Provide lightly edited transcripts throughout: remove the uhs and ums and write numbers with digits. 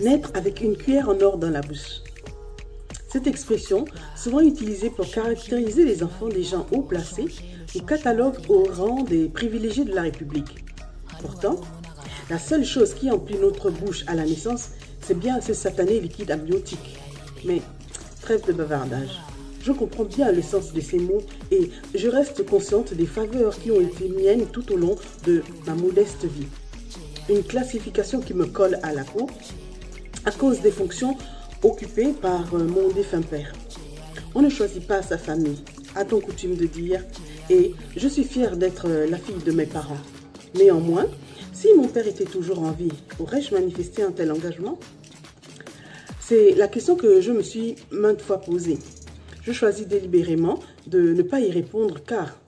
naître avec une cuillère en or dans la bouche. Cette expression, souvent utilisée pour caractériser les enfants des gens haut placés, nous catalogue au rang des privilégiés de la République. Pourtant, la seule chose qui emplit notre bouche à la naissance, c'est bien ce satané liquide amniotique. Mais trêve de bavardage. Je comprends bien le sens de ces mots et je reste consciente des faveurs qui ont été miennes tout au long de ma modeste vie. Une classification qui me colle à la peau à cause des fonctions occupées par mon défunt père. On ne choisit pas sa famille, a-t-on coutume de dire, et je suis fière d'être la fille de mes parents. Néanmoins, si mon père était toujours en vie, aurais-je manifesté un tel engagement? C'est la question que je me suis maintes fois posée. Je choisis délibérément de ne pas y répondre car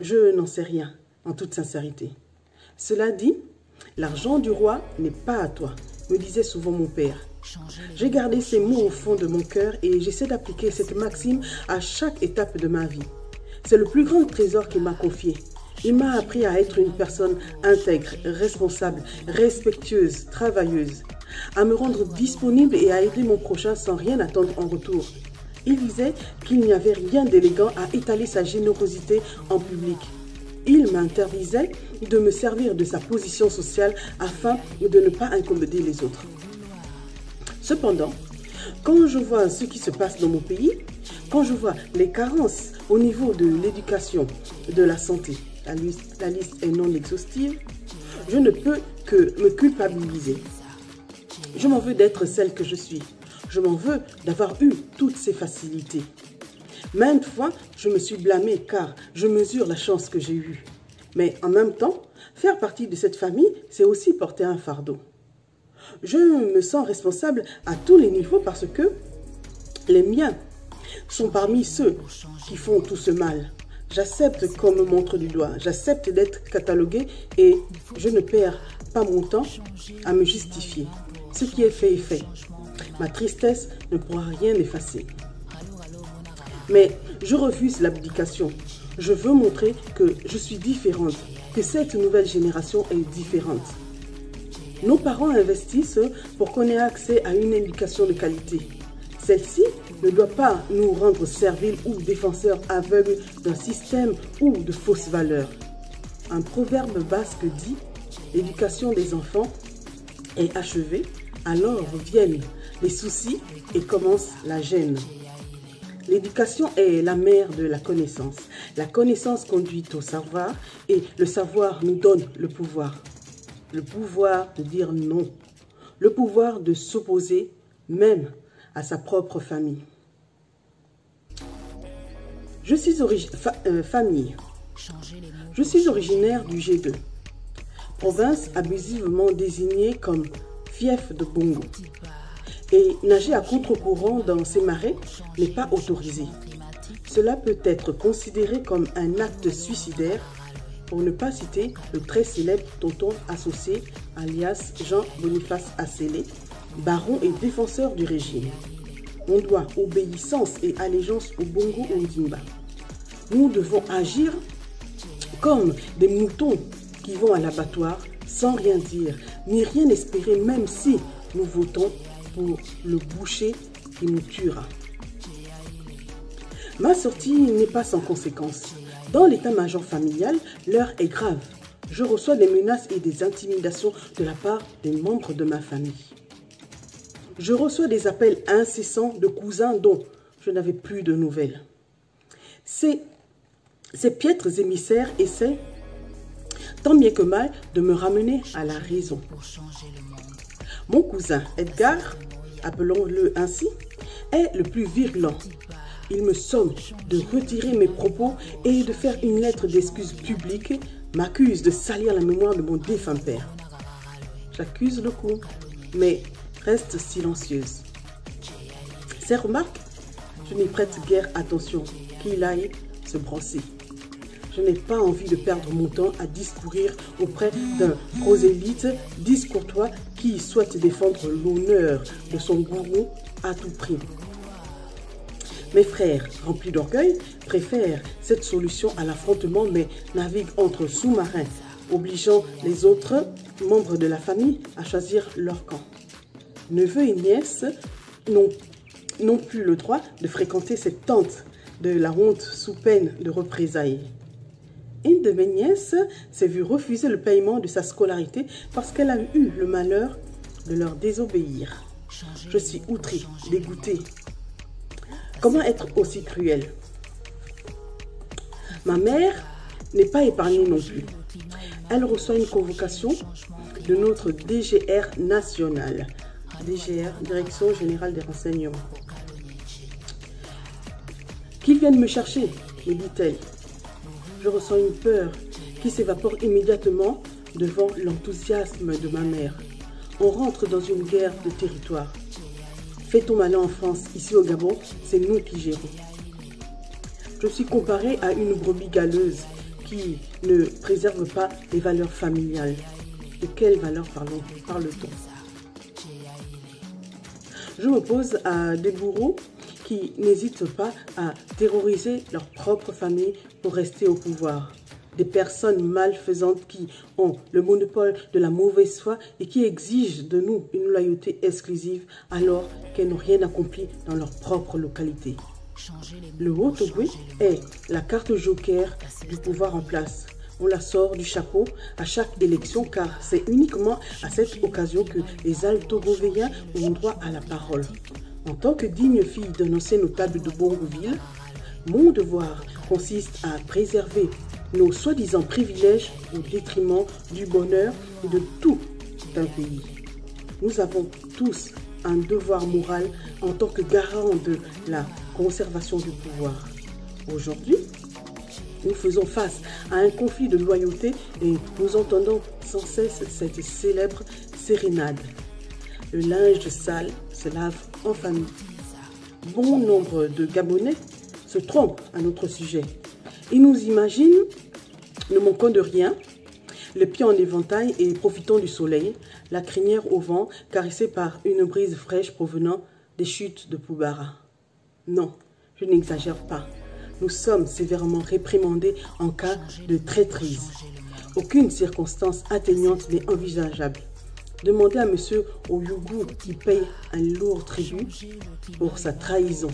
je n'en sais rien, en toute sincérité. Cela dit, l'argent du roi n'est pas à toi, me disait souvent mon père. J'ai gardé ces mots au fond de mon cœur et j'essaie d'appliquer cette maxime à chaque étape de ma vie. C'est le plus grand trésor qu'il m'a confié. Il m'a appris à être une personne intègre, responsable, respectueuse, travailleuse, à me rendre disponible et à aider mon prochain sans rien attendre en retour. Il disait qu'il n'y avait rien d'élégant à étaler sa générosité en public. Il m'interdisait de me servir de sa position sociale afin de ne pas incommoder les autres. Cependant, quand je vois ce qui se passe dans mon pays, quand je vois les carences au niveau de l'éducation, de la santé, la liste est non exhaustive, je ne peux que me culpabiliser. Je m'en veux d'être celle que je suis. Je m'en veux d'avoir eu toutes ces facilités. Maintes fois, je me suis blâmée car je mesure la chance que j'ai eue. Mais en même temps, faire partie de cette famille, c'est aussi porter un fardeau. Je me sens responsable à tous les niveaux parce que les miens sont parmi ceux qui font tout ce mal. J'accepte qu'on me montre du doigt, j'accepte d'être catalogué et je ne perds pas mon temps à me justifier. Ce qui est fait. Ma tristesse ne pourra rien effacer. Mais je refuse l'abdication. Je veux montrer que je suis différente, que cette nouvelle génération est différente. Nos parents investissent pour qu'on ait accès à une éducation de qualité. Celle-ci ne doit pas nous rendre serviles ou défenseurs aveugles d'un système ou de fausses valeurs. Un proverbe basque dit « L'éducation des enfants est achevée, alors viennent les soucis et commence la gêne ». L'éducation est la mère de la connaissance. La connaissance conduit au savoir et le savoir nous donne le pouvoir. Le pouvoir de dire non. Le pouvoir de s'opposer même à sa propre famille. Je suis originaire du G2, province abusivement désignée comme fief de Bongo. Et nager à contre-courant dans ces marais n'est pas autorisé. Cela peut être considéré comme un acte suicidaire, pour ne pas citer le très célèbre tonton associé, alias Jean-Boniface Assélé, baron et défenseur du régime. On doit obéissance et allégeance au Bongo Ondimba. Nous devons agir comme des moutons qui vont à l'abattoir sans rien dire, ni rien espérer même si nous votons pour le boucher qui nous tuera. Ma sortie n'est pas sans conséquences. Dans l'état-major familial, l'heure est grave. Je reçois des menaces et des intimidations de la part des membres de ma famille. Je reçois des appels incessants de cousins dont je n'avais plus de nouvelles. Ces piètres émissaires essaient, tant bien que mal, de me ramener à la raison. Mon cousin Edgar, appelons-le ainsi, est le plus virulent. Il me somme de retirer mes propos et de faire une lettre d'excuse publique, m'accuse de salir la mémoire de mon défunt père. J'accuse le coup, mais reste silencieuse. Ces remarques, je n'y prête guère attention, qu'il aille se brosser. Je n'ai pas envie de perdre mon temps à discourir auprès d'un prosélyte discourtois qui souhaite défendre l'honneur de son gourou à tout prix. Mes frères, remplis d'orgueil, préfèrent cette solution à l'affrontement mais naviguent entre sous-marins, obligeant les autres membres de la famille à choisir leur camp. neveux et nièces n'ont plus le droit de fréquenter cette tente de la honte sous peine de représailles. Une de mes nièces s'est vue refuser le paiement de sa scolarité parce qu'elle a eu le malheur de leur désobéir. Je suis outrée, dégoûtée. Comment être aussi cruel? Ma mère n'est pas épargnée non plus. Elle reçoit une convocation de notre DGR national. DGR, Direction Générale des Renseignements. Qu'ils viennent me chercher, me dit-elle. Je ressens une peur qui s'évapore immédiatement devant l'enthousiasme de ma mère. On rentre dans une guerre de territoire. Fais ton malin en France, ici au Gabon, c'est nous qui gérons. Je suis comparée à une brebis galeuse qui ne préserve pas les valeurs familiales. De quelles valeurs parle-t-on? Je m'oppose à des bourreaux qui n'hésitent pas à terroriser leur propre famille pour rester au pouvoir. Des personnes malfaisantes qui ont le monopole de la mauvaise foi et qui exigent de nous une loyauté exclusive alors qu'elles n'ont rien accompli dans leur propre localité. Le Haut-Ogooué est la carte joker du pouvoir en place. On la sort du chapeau à chaque élection car c'est uniquement à cette occasion que les Alto-Govéens ont droit à la parole. En tant que digne fille d'un ancien notable de Bongoville, mon devoir consiste à préserver nos soi-disant privilèges au détriment du bonheur de tout un pays. Nous avons tous un devoir moral en tant que garant de la conservation du pouvoir. Aujourd'hui, nous faisons face à un conflit de loyauté et nous entendons sans cesse cette célèbre sérénade. Le linge sale se lave en famille. Bon nombre de Gabonais se trompent à notre sujet. Ils nous imaginent ne manquant de rien, les pieds en éventail et profitant du soleil, la crinière au vent, caressée par une brise fraîche provenant des chutes de Poubara. Non, je n'exagère pas. Nous sommes sévèrement réprimandés en cas de traîtrise. Aucune circonstance atteignante n'est envisageable. Demandez à M. Oyougou qui paye un lourd tribut pour sa trahison.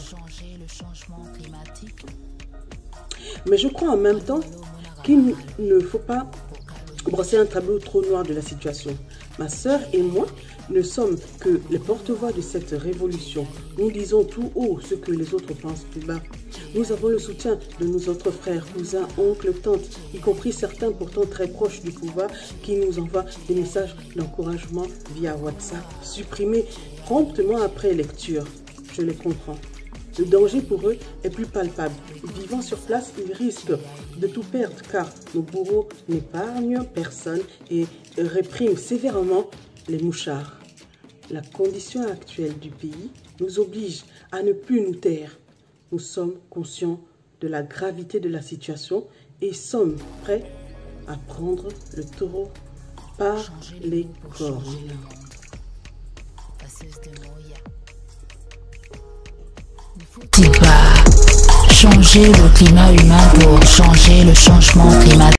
Mais je crois en même temps qu'il ne faut pas brosser un tableau trop noir de la situation. Ma sœur et moi ne sommes que les porte-voix de cette révolution. Nous disons tout haut ce que les autres pensent plus bas. Nous avons le soutien de nos autres frères, cousins, oncles, tantes, y compris certains pourtant très proches du pouvoir qui nous envoient des messages d'encouragement via WhatsApp, supprimés promptement après lecture. Je les comprends. Le danger pour eux est plus palpable. Vivant sur place, ils risquent de tout perdre car nos bourreaux n'épargnent personne et répriment sévèrement les mouchards. La condition actuelle du pays nous oblige à ne plus nous taire. Nous sommes conscients de la gravité de la situation et sommes prêts à prendre le taureau par les cornes. Changer le climat humain pour changer le changement climatique.